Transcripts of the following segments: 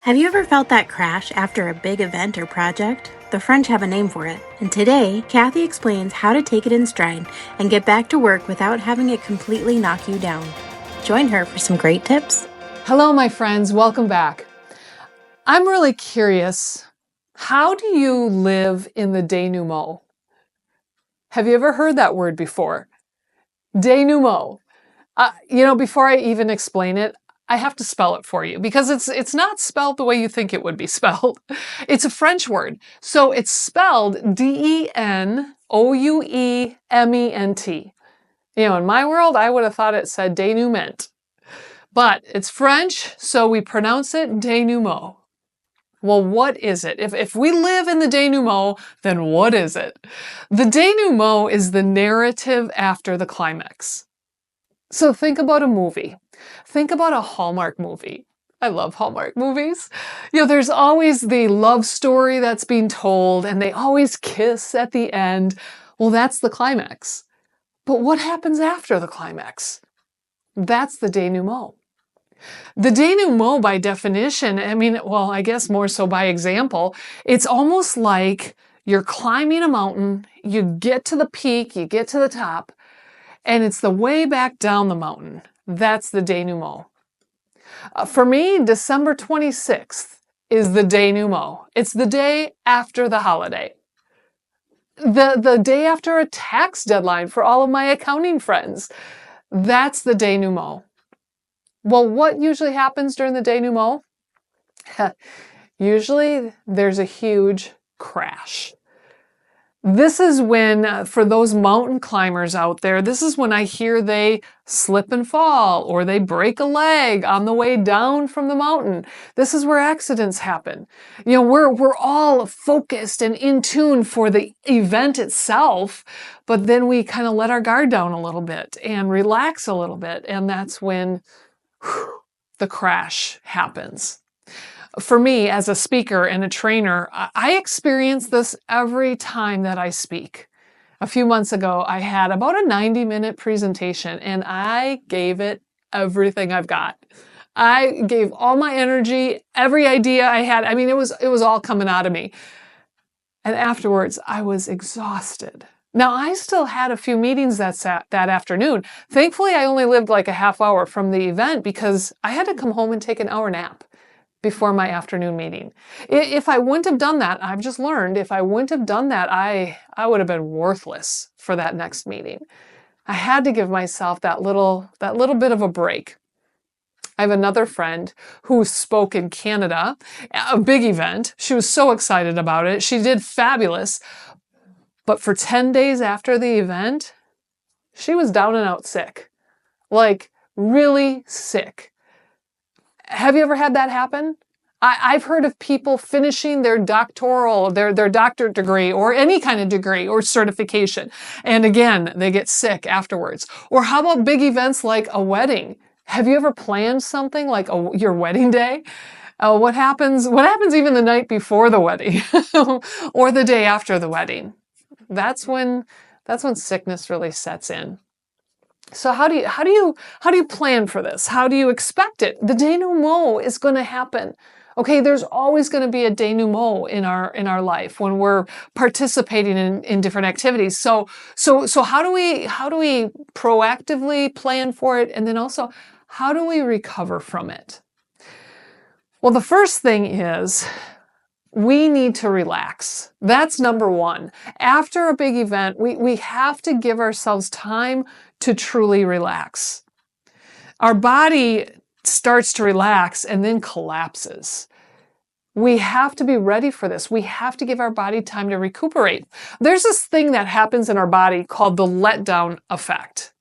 Have you ever felt that crash after a big event or project? The French have a name for it, and today, Kathy explains how to take it in stride and get back to work without having it completely knock you down. Join her for some great tips. Hello, my friends. Welcome back. I'm really curious. How do you live in the denouement? Have you ever heard that word before? Denouement. Before I even explain it, I have to spell it for you because it's not spelled the way you think it would be spelled. It's a French word. So it's spelled Denouement. In my world, I would have thought it said denouement. But it's French, so we pronounce it denouement. Well, what is it? If we live in the denouement, then what is it? The denouement is the narrative after the climax. So think about a movie. Think about a Hallmark movie. I love Hallmark movies. There's always the love story that's being told, and they always kiss at the end. Well, that's the climax. But what happens after the climax? That's the denouement. The denouement, by definition, I guess more so by example, it's almost like you're climbing a mountain, you get to the peak, you get to the top, and it's the way back down the mountain. That's the denouement. For me, December 26th is the denouement. It's the day after the holiday. The day after a tax deadline for all of my accounting friends. That's the denouement. Well, what usually happens during the denouement? Usually there's a huge crash. This is when, for those mountain climbers out there, this is when I hear they slip and fall or they break a leg on the way down from the mountain. This is where accidents happen. We're all focused and in tune for the event itself, but then we kind of let our guard down a little bit and relax a little bit, and that's when the crash happens. For me, as a speaker and a trainer, I experience this every time that I speak. A few months ago, I had about a 90-minute presentation, and I gave it everything I've got. I gave all my energy, every idea I had. It was all coming out of me. And afterwards, I was exhausted. Now, I still had a few meetings that afternoon. Thankfully, I only lived like a half hour from the event because I had to come home and take an hour nap before my afternoon meeting. If I wouldn't have done that, I've just learned, if I wouldn't have done that, I would have been worthless for that next meeting. I had to give myself that little bit of a break. I have another friend who spoke in Canada, a big event. She was so excited about it. She did fabulous. But for 10 days after the event, she was down and out sick. Like, really sick. Have you ever had that happen? I've heard of people finishing their doctoral, their doctorate degree, or any kind of degree or certification. And again, they get sick afterwards. Or how about big events like a wedding? Have you ever planned something like your wedding day? What happens even the night before the wedding or the day after the wedding? That's when sickness really sets in. So how do you plan for this? How do you expect it? The denouement is going to happen. Okay, there's always going to be a denouement in our life when we're participating in different activities. So how do we proactively plan for it, and then also how do we recover from it? Well, the first thing is we need to relax. That's number one. After a big event, we have to give ourselves time to truly relax. Our body starts to relax and then collapses. We have to be ready for this. We have to give our body time to recuperate. There's this thing that happens in our body called the letdown effect.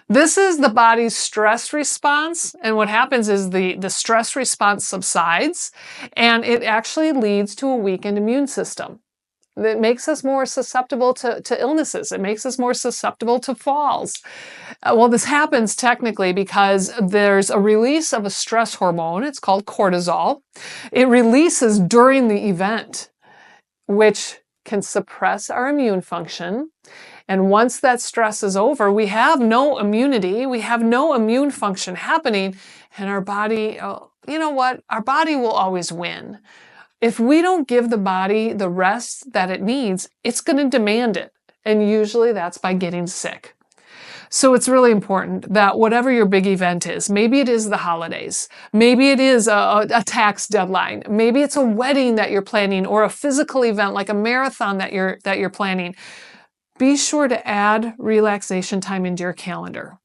This is the body's stress response, and what happens is the stress response subsides, and it actually leads to a weakened immune system. It makes us more susceptible to illnesses. It makes us more susceptible to falls. Well, this happens technically because there's a release of a stress hormone. It's called cortisol. It releases during the event, which can suppress our immune function. And once that stress is over, we have no immunity, we have no immune function happening, and our body you know what? Our body will always win. If we don't give the body the rest that it needs, it's going to demand it. And usually that's by getting sick. So it's really important that whatever your big event is, maybe it is the holidays, maybe it is a tax deadline, maybe it's a wedding that you're planning or a physical event like a marathon that you're planning, be sure to add relaxation time into your calendar.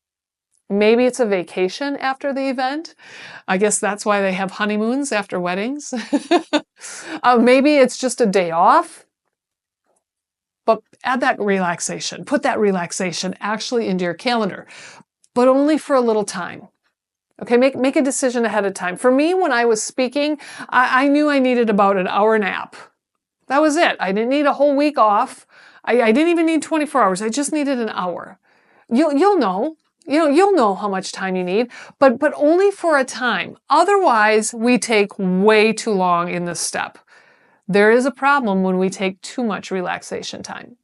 Maybe it's a vacation after the event. I guess that's why they have honeymoons after weddings. Maybe it's just a day off. But add that relaxation. Put that relaxation actually into your calendar, but only for a little time. Okay, make a decision ahead of time. For me, when I was speaking, I knew I needed about an hour nap. That was it. I didn't need a whole week off. I didn't even need 24 hours. I just needed an hour. You'll know. You'll know how much time you need, but only for a time. Otherwise, we take way too long in this step. There is a problem when we take too much relaxation time.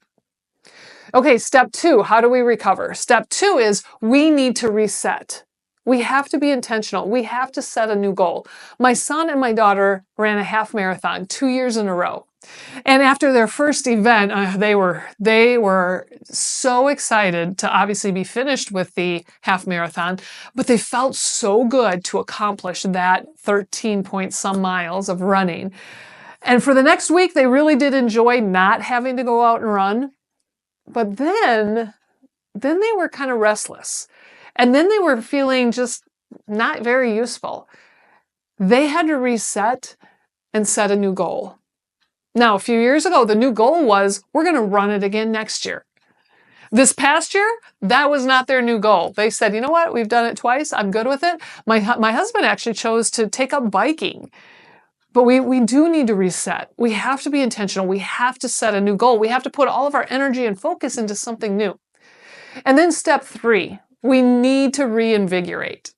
Okay, step 2, how do we recover? Step 2 is we need to reset. We have to be intentional. We have to set a new goal. My son and my daughter ran a half marathon 2 years in a row. And after their first event, they were so excited to obviously be finished with the half marathon, but they felt so good to accomplish that 13 point some miles of running. And for the next week, they really did enjoy not having to go out and run. But then they were kind of restless. And then they were feeling just not very useful. They had to reset and set a new goal. Now, a few years ago, the new goal was, we're going to run it again next year. This past year, that was not their new goal. They said, you know what? We've done it twice. I'm good with it. My husband actually chose to take up biking. But we do need to reset. We have to be intentional. We have to set a new goal. We have to put all of our energy and focus into something new. And then step 3, we need to reinvigorate.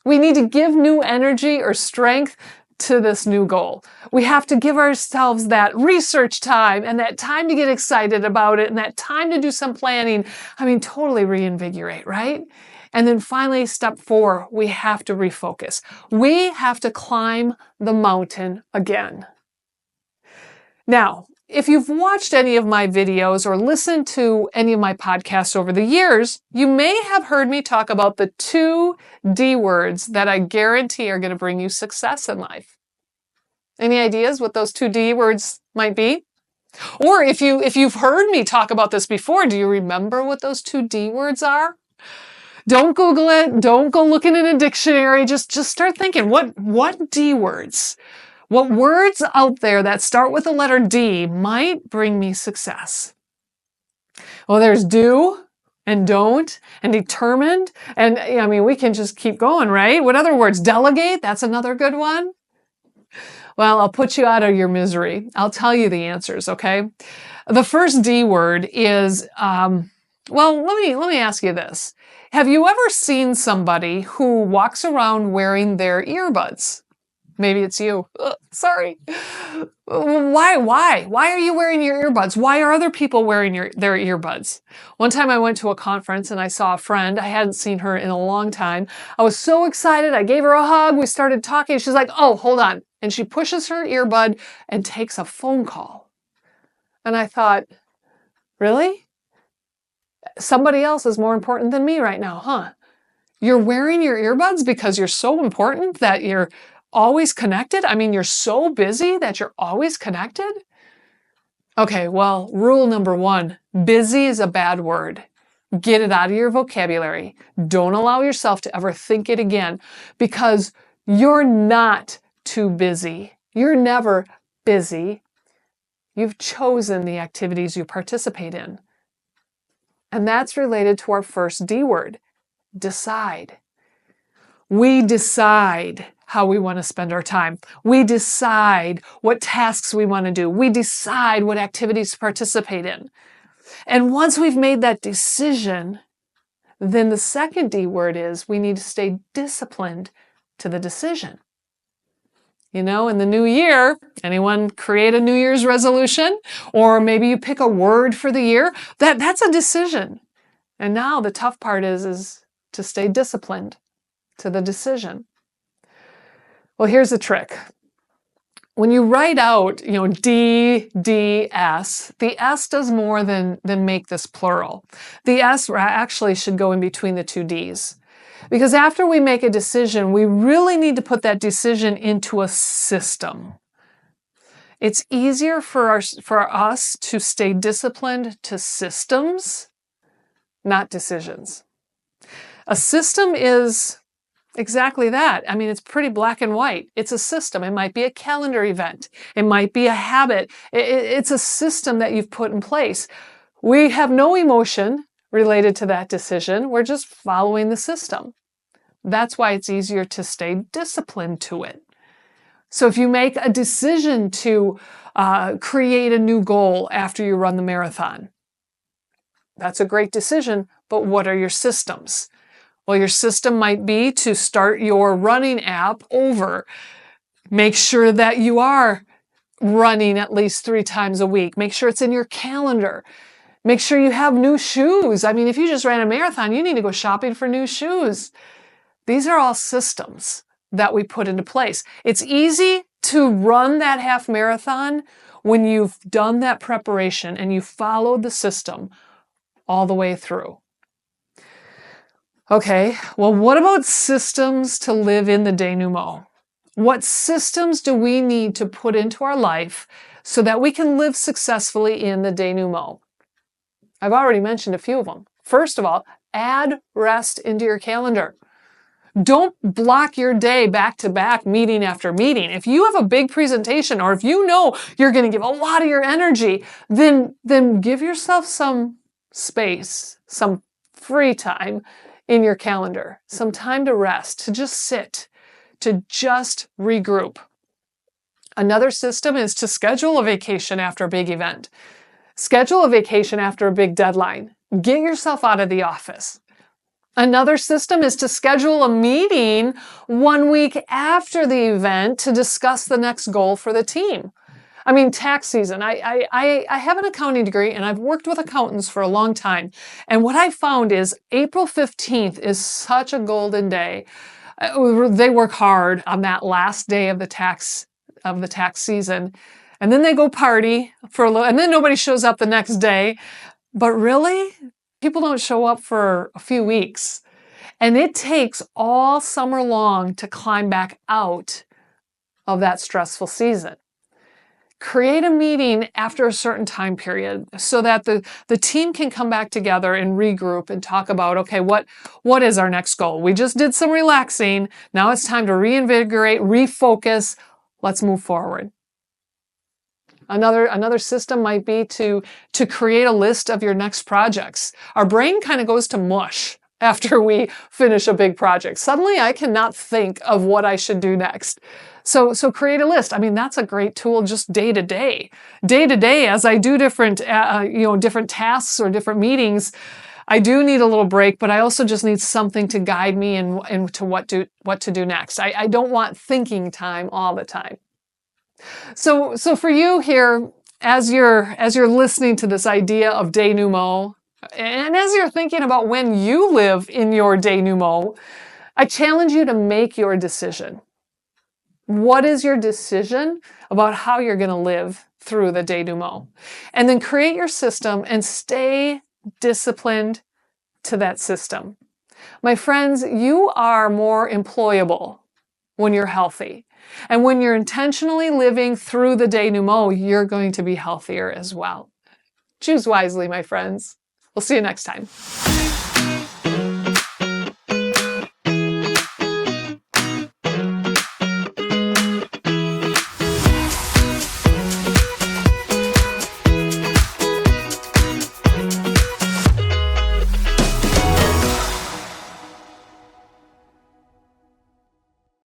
We need to give new energy or strength to this new goal. We have to give ourselves that research time and that time to get excited about it and that time to do some planning. Totally reinvigorate, right? And then finally, step 4, we have to refocus. We have to climb the mountain again. Now, if you've watched any of my videos or listened to any of my podcasts over the years, you may have heard me talk about the 2 D words that I guarantee are going to bring you success in life. Any ideas what those 2 D words might be? Or if you've heard me talk about this before, do you remember what those 2 D words are? Don't Google it. Don't go looking in a dictionary. Just start thinking, what D words? What words out there that start with the letter D might bring me success? Well, there's do and don't and determined. And we can just keep going, right? What other words? Delegate. That's another good one. Well, I'll put you out of your misery. I'll tell you the answers, okay? The first D word is, let me ask you this. Have you ever seen somebody who walks around wearing their earbuds? Maybe it's you. Sorry. Why? Why are you wearing your earbuds? Why are other people wearing their earbuds? One time I went to a conference and I saw a friend. I hadn't seen her in a long time. I was so excited. I gave her a hug. We started talking. She's like, oh, hold on. And she pushes her earbud and takes a phone call. And I thought, really? Somebody else is more important than me right now, huh? You're wearing your earbuds because you're so important that you're always connected? You're so busy that you're always connected? Okay, well, rule number 1, busy is a bad word. Get it out of your vocabulary. Don't allow yourself to ever think it again because you're not too busy. You're never busy. You've chosen the activities you participate in. And that's related to our first D word, decide. We decide how we want to spend our time. We decide what tasks we want to do. We decide what activities to participate in. And once we've made that decision, then the second D word is we need to stay disciplined to the decision. In the new year, anyone create a New Year's resolution? Or maybe you pick a word for the year. That's a decision. And now the tough part is to stay disciplined to the decision. Well, here's the trick. When you write out, D, D, S, the S does more than make this plural. The S actually should go in between the two Ds. Because after we make a decision, we really need to put that decision into a system. It's easier for us to stay disciplined to systems, not decisions. A system is exactly that. I mean, it's pretty black and white. It's a system. It might be a calendar event. It might be a habit. It's a system that you've put in place. We have no emotion related to that decision. We're just following the system. That's why it's easier to stay disciplined to it. So if you make a decision to create a new goal after you run the marathon, that's a great decision, but what are your systems? Well, your system might be to start your running app over. Make sure that you are running at least 3 times a week. Make sure it's in your calendar. Make sure you have new shoes. I mean, if you just ran a marathon, you need to go shopping for new shoes. These are all systems that we put into place. It's easy to run that half marathon when you've done that preparation and you followed the system all the way through. Okay, well, what about systems to live in the denouement? What systems do we need to put into our life so that we can live successfully in the denouement? I've already mentioned a few of them. First of all, add rest into your calendar. Don't block your day back to back, meeting after meeting. If you have a big presentation or if you know you're going to give a lot of your energy, then give yourself some space, some free time in your calendar, some time to rest, to just sit, to just regroup. Another system is to schedule a vacation after a big event. Schedule a vacation after a big deadline. Get yourself out of the office. Another system is to schedule a meeting 1 week after the event to discuss the next goal for the team. I mean, tax season. I have an accounting degree and I've worked with accountants for a long time. And what I found is April 15th is such a golden day. They work hard on that last day of the tax season. And then they go party for a little, and then nobody shows up the next day. But really, people don't show up for a few weeks. And it takes all summer long to climb back out of that stressful season. Create a meeting after a certain time period so that the team can come back together and regroup and talk about, okay, what is our next goal? We just did some relaxing. Now it's time to reinvigorate, refocus. Let's move forward. Another system might be to create a list of your next projects. Our brain kind of goes to mush after we finish a big project. Suddenly I cannot think of what I should do next. So create a list. I mean, that's a great tool just day to day. Day to day, as I do different tasks or different meetings, I do need a little break, but I also just need something to guide me into what to do next. I don't want thinking time all the time. So for you here, as you're listening to this idea of denouement, and as you're thinking about when you live in your denouement, I challenge you to make your decision. What is your decision about how you're going to live through the denouement? And then create your system and stay disciplined to that system. My friends, you are more employable when you're healthy. And when you're intentionally living through the denouement, you're going to be healthier as well. Choose wisely, my friends. We'll see you next time.